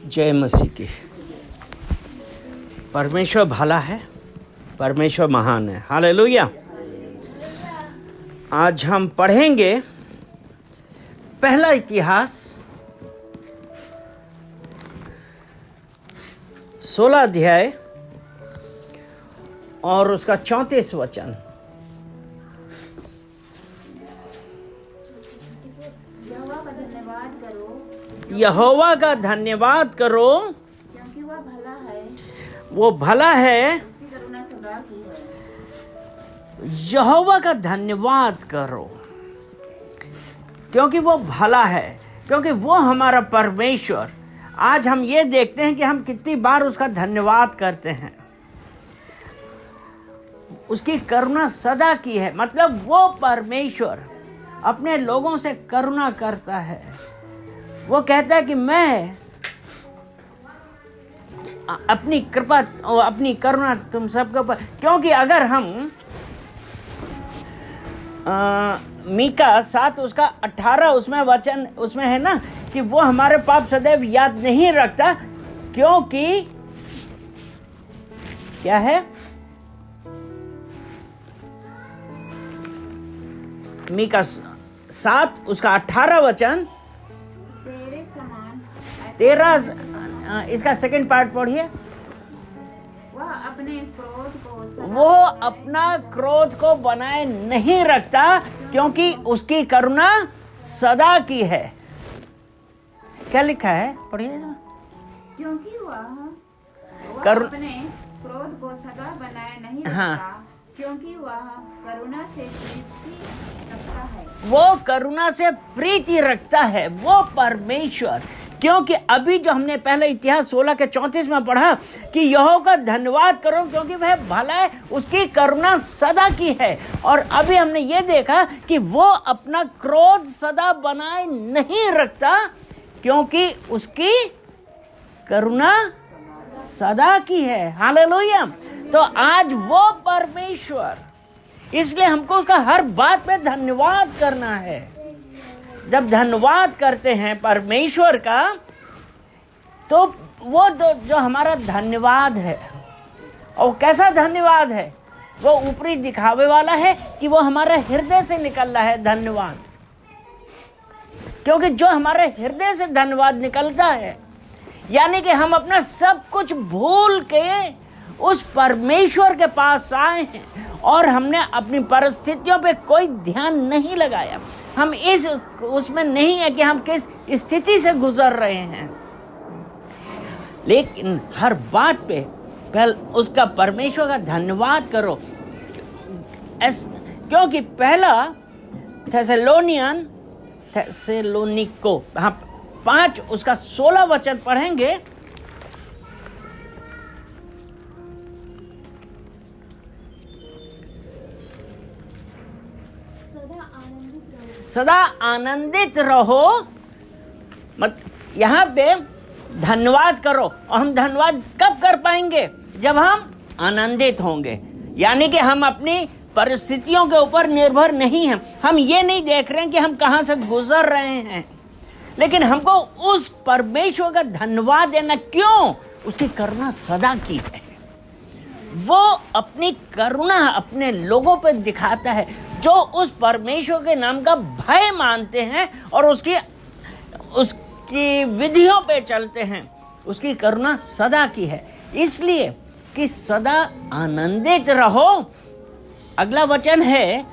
जय मसीह की। परमेश्वर भला है, परमेश्वर महान है। हालेलुया। आज हम पढ़ेंगे पहला इतिहास 16 अध्याय और उसका 34 वचन। यहोवा का धन्यवाद करो क्योंकि वह भला है, वो भला है। उसकी करुणा सदा की है। यहोवा का धन्यवाद करो क्योंकि वो भला है, क्योंकि वो हमारा परमेश्वर। आज हम ये देखते हैं कि हम कितनी बार उसका धन्यवाद करते हैं। उसकी करुणा सदा की है, मतलब वो परमेश्वर अपने लोगों से करुणा करता है। वो कहता है कि मैं अपनी कृपा और अपनी करुणा तुम सबके ऊपर, क्योंकि अगर हम मीका 7 उसका 18 उसमें वचन उसमें है ना कि वो हमारे पाप सदैव याद नहीं रखता, क्योंकि क्या है, मीका 7 उसका 18 वचन, तेरे समान 13 इसका सेकंड पार्ट पढ़िए। वह अपने क्रोध को सदा वो अपना क्रोध को बनाए नहीं रखता, क्योंकि उसकी करुणा सदा की है। क्या लिखा है, पढ़िए। क्योंकि वह अपने क्रोध को सदा बनाए नहीं रखता, हाँ। क्योंकि वह करुणा से प्रीति रखता है। वो करुणा से प्रीति रखता है, वो परमेश्वर। क्योंकि अभी जो हमने पहले इतिहास 16 के 34 में पढ़ा कि यहोवा का धन्यवाद करो क्योंकि वह भला है, उसकी करुणा सदा की है। और अभी हमने ये देखा कि वो अपना क्रोध सदा बनाए नहीं रखता, क्योंकि उसकी करुणा सदा की है। हालेलुया। तो आज वो परमेश्वर, इसलिए हमको उसका हर बात पे धन्यवाद करना है। जब धन्यवाद करते हैं परमेश्वर का, तो वो जो हमारा धन्यवाद है, और कैसा धन्यवाद है, वो ऊपरी दिखावे वाला है कि वो हमारे हृदय से निकल रहा है धन्यवाद। क्योंकि जो हमारे हृदय से धन्यवाद निकलता है, यानी कि हम अपना सब कुछ भूल के उस परमेश्वर के पास आए हैं और हमने अपनी परिस्थितियों पे कोई ध्यान नहीं लगाया। हम उसमें नहीं है कि हम किस स्थिति से गुजर रहे हैं, लेकिन हर बात पे पहले उसका परमेश्वर का धन्यवाद करो। क्योंकि पहला थेसलोनिको 5 उसका 16 वचन पढ़ेंगे। सदा आनंदित रहो, मत यहाँ पे धन्यवाद करो। और हम धन्यवाद कब कर पाएंगे, जब हम आनंदित होंगे। यानी कि हम अपनी परिस्थितियों के ऊपर निर्भर नहीं हैं। हम ये नहीं देख रहे हैं कि हम कहाँ से गुजर रहे हैं, लेकिन हमको उस परमेश्वर का धन्यवाद देना। क्यों? उसकी करुणा सदा की है। वो अपनी करुणा अपने लोगों पे दिखाता है जो उस परमेश्वर के नाम का भय मानते हैं और उसकी विधियों पे चलते हैं। उसकी करुणा सदा की है, इसलिए कि सदा आनंदित रहो। अगला वचन है,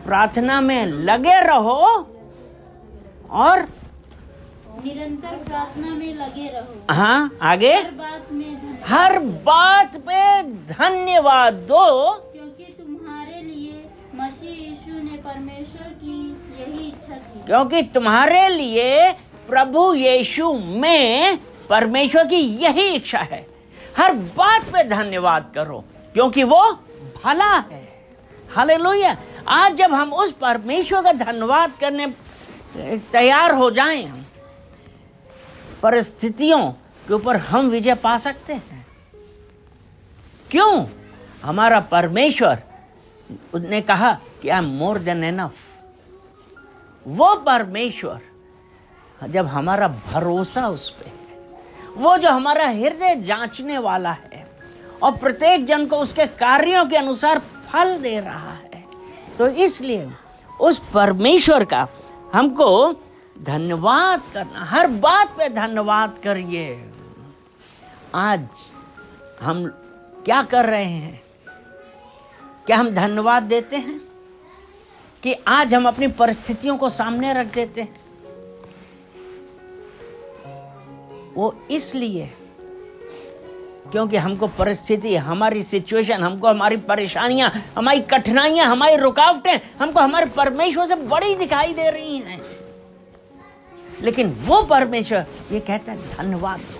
प्रार्थना में लगे रहो और निरंतर प्रार्थना में लगे रहो। हाँ, आगे हर बात पे धन्यवाद दो, क्योंकि तुम्हारे लिए मसीह यीशु ने परमेश्वर की यही इच्छा थी। क्योंकि तुम्हारे लिए प्रभु यीशु में परमेश्वर की यही इच्छा है। हर बात पे धन्यवाद करो, क्योंकि वो भला है। हालेलुया। आज जब हम उस परमेश्वर का धन्यवाद करने तैयार हो जाएं, परिस्थितियों के ऊपर हम विजय पा सकते हैं। क्यों? हमारा परमेश्वर, उसने कहा कि I am more than enough. वो परमेश्वर, जब हमारा भरोसा उस पे है, वो जो हमारा हृदय जांचने वाला है और प्रत्येक जन को उसके कार्यों के अनुसार फल दे रहा है। तो इसलिए उस परमेश्वर का हमको धन्यवाद करना, हर बात पे धन्यवाद करिए। आज हम क्या कर रहे हैं? क्या हम धन्यवाद देते हैं कि आज हम अपनी परिस्थितियों को सामने रख देते हैं? वो इसलिए क्योंकि हमको परिस्थिति, हमारी सिचुएशन, हमको हमारी परेशानियां, हमारी कठिनाइयां, हमारी रुकावटें हमको हमारे परमेश्वर से बड़ी दिखाई दे रही हैं। लेकिन वो परमेश्वर ये कहता है धन्यवाद दो,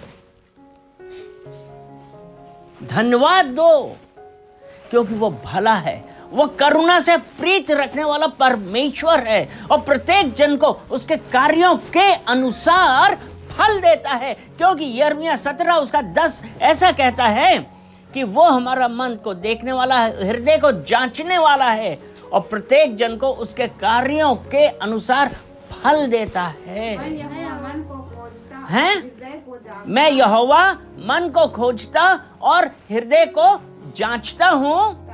धन्यवाद दो, क्योंकि वो भला है, वो करुणा से प्रीति रखने वाला परमेश्वर है और प्रत्येक जन को उसके कार्यों के अनुसार फल देता है। क्योंकि यिर्मयाह 17 उसका 10 ऐसा कहता है कि वो हमारा मन को देखने वाला है, हृदय को जांचने वाला है और प्रत्येक जन को उसके कार्यों के अनुसार फल देता है। मैं यहोवा मन को खोजता और हृदय को जांचता हूँ,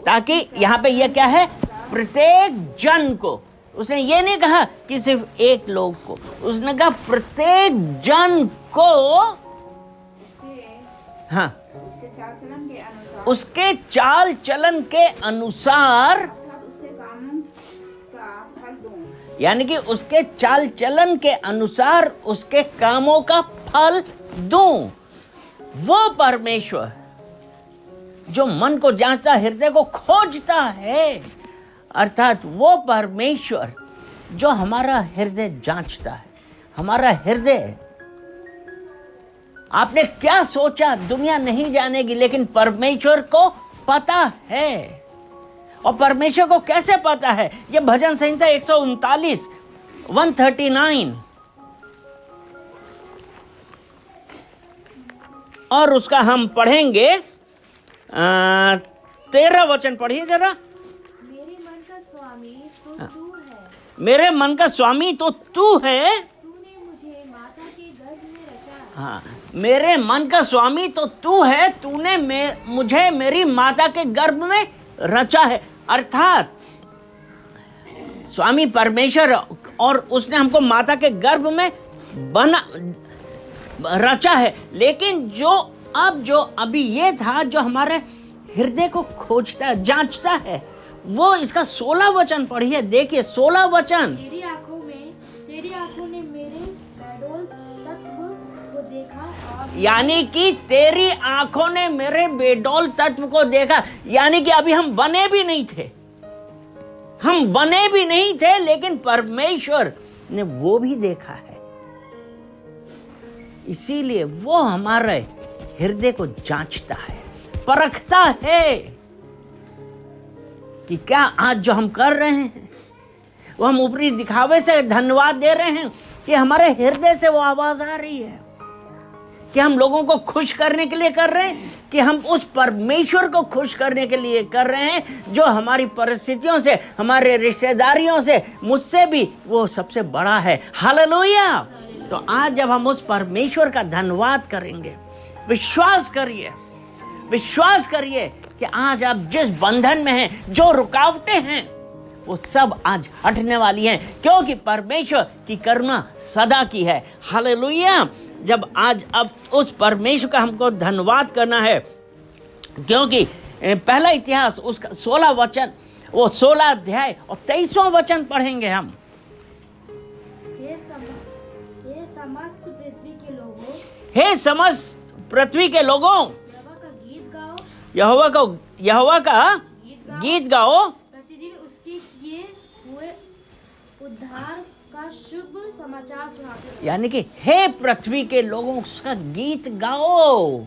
ताकि यहाँ पे ये क्या है? प्रत्येक जन को। उसने ये नहीं कहा कि सिर्फ एक लोग को, उसने कहा प्रत्येक जन को। हाँ, उसके चाल चलन के अनुसार, यानी कि उसके चाल चलन के अनुसार उसके कामों का फल दूं। वो परमेश्वर जो मन को जांचता, हृदय को खोजता है, अर्थात वो परमेश्वर जो हमारा हृदय जांचता है। हमारा हृदय, आपने क्या सोचा दुनिया नहीं जानेगी, लेकिन परमेश्वर को पता है। और परमेश्वर को कैसे पता है? ये भजन संहिता 139 139 और उसका हम पढ़ेंगे 13 वचन पढ़िए जरा। मेरे मन का स्वामी तो तू है, मेरे मन का स्वामी तो तू है, तूने मुझे माता के गर्भ में रचा। हाँ, मेरे मन का स्वामी तो तू है, तूने मुझे मेरी माता के गर्भ में रचा है। अर्थात स्वामी परमेश्वर, और उसने हमको माता के गर्भ में रचा है। लेकिन जो अभी ये था, जो हमारे हृदय को खोजता है, जांचता है, वो इसका 16 वचन पढ़िए। देखिए 16 वचन। तेरी आंखों ने मेरे बेडौल तत्व को देखा, यानी कि तेरी आंखों ने मेरे बेडौल तत्व को देखा। यानी कि अभी हम बने भी नहीं थे, लेकिन परमेश्वर ने वो भी देखा है। इसीलिए वो हमारे हृदय को जांचता है, परखता है कि क्या आज जो हम कर रहे हैं वो हम ऊपरी दिखावे से धन्यवाद दे रहे हैं कि हमारे हृदय से वो आवाज आ रही है, कि हम लोगों को खुश करने के लिए कर रहे हैं, कि हम उस परमेश्वर को खुश करने के लिए कर रहे हैं जो हमारी परिस्थितियों से, हमारे रिश्तेदारियों से, मुझसे भी वो सबसे बड़ा है। हालेलुया। तो आज जब हम उस परमेश्वर का धन्यवाद करेंगे, विश्वास करिए कि आज आप जिस बंधन में हैं, जो रुकावटें हैं, वो सब आज हटने वाली हैं, क्योंकि परमेश्वर की करुणा सदा की है। हालेलुया। जब आज अब उस परमेश्वर का हमको धन्यवाद करना है, क्योंकि पहला इतिहास उसका 16 वचन, वो 16 अध्याय और 23वां वचन पढ़ेंगे हम। हे समस्त पृथ्वी के लोगों, यहोवा का गीत गाओ, प्रतिदिन उसके किए हुए उद्धार का शुभ समाचार सुनाते। यानी कि हे पृथ्वी के लोगों, उसका गीत गाओ,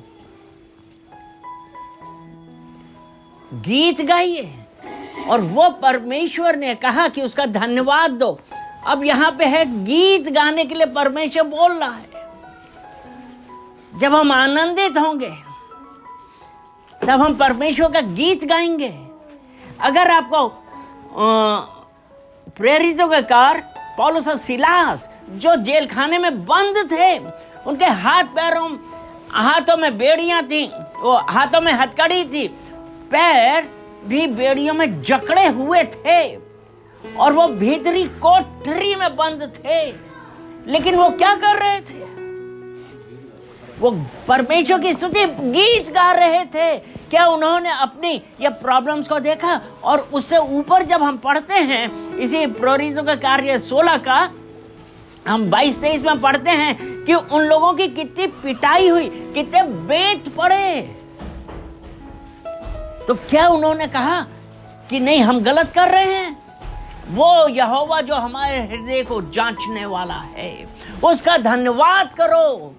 गीत गाइए। और वो परमेश्वर ने कहा कि उसका धन्यवाद दो। अब यहां पे है गीत गाने के लिए परमेश्वर बोल रहा है। जब हम आनंदित होंगे तब हम परमेश्वर का गीत गाएंगे। अगर आपको प्रेरितों के कार्य, पौलुस और सीलास जो जेल खाने में बंद थे, उनके हाथों में बेड़ियां थी, वो हाथों में हथकड़ी थी, पैर भी बेड़ियों में जकड़े हुए थे और वो भीतरी कोठरी में बंद थे। लेकिन वो क्या कर रहे थे? वो परमेश्वर की स्तुति गीत गा रहे थे। क्या उन्होंने अपनी ये प्रॉब्लम्स को देखा? और उससे ऊपर जब हम पढ़ते हैं इसी प्रेरितों का कार्य 16 का हम 22-23 में पढ़ते हैं कि उन लोगों की कितनी पिटाई हुई, कितने बेत पड़े। तो क्या उन्होंने कहा कि नहीं हम गलत कर रहे हैं? वो यहोवा जो हमारे हृदय को जांचने वाला है, उसका धन्यवाद करो,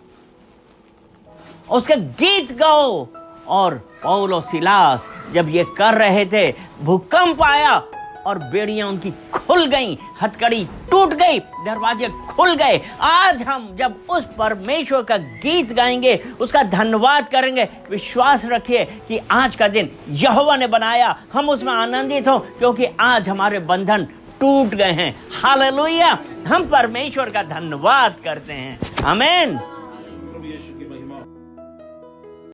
उसके गीत गाओ। और पौल और सिलास जब ये कर रहे थे, भूकंप आया और बेड़ियां उनकी खुल गईं, हथकड़ी टूट गई, दरवाजे खुल गए। आज हम जब उस परमेश्वर का गीत गाएंगे, उसका धन्यवाद करेंगे, विश्वास रखिए कि आज का दिन यहोवा ने बनाया, हम उसमें आनंदित हो, क्योंकि आज हमारे बंधन टूट गए हैं। हालेलुया! हम परमेश्वर का धन्यवाद करते हैं। आमीन।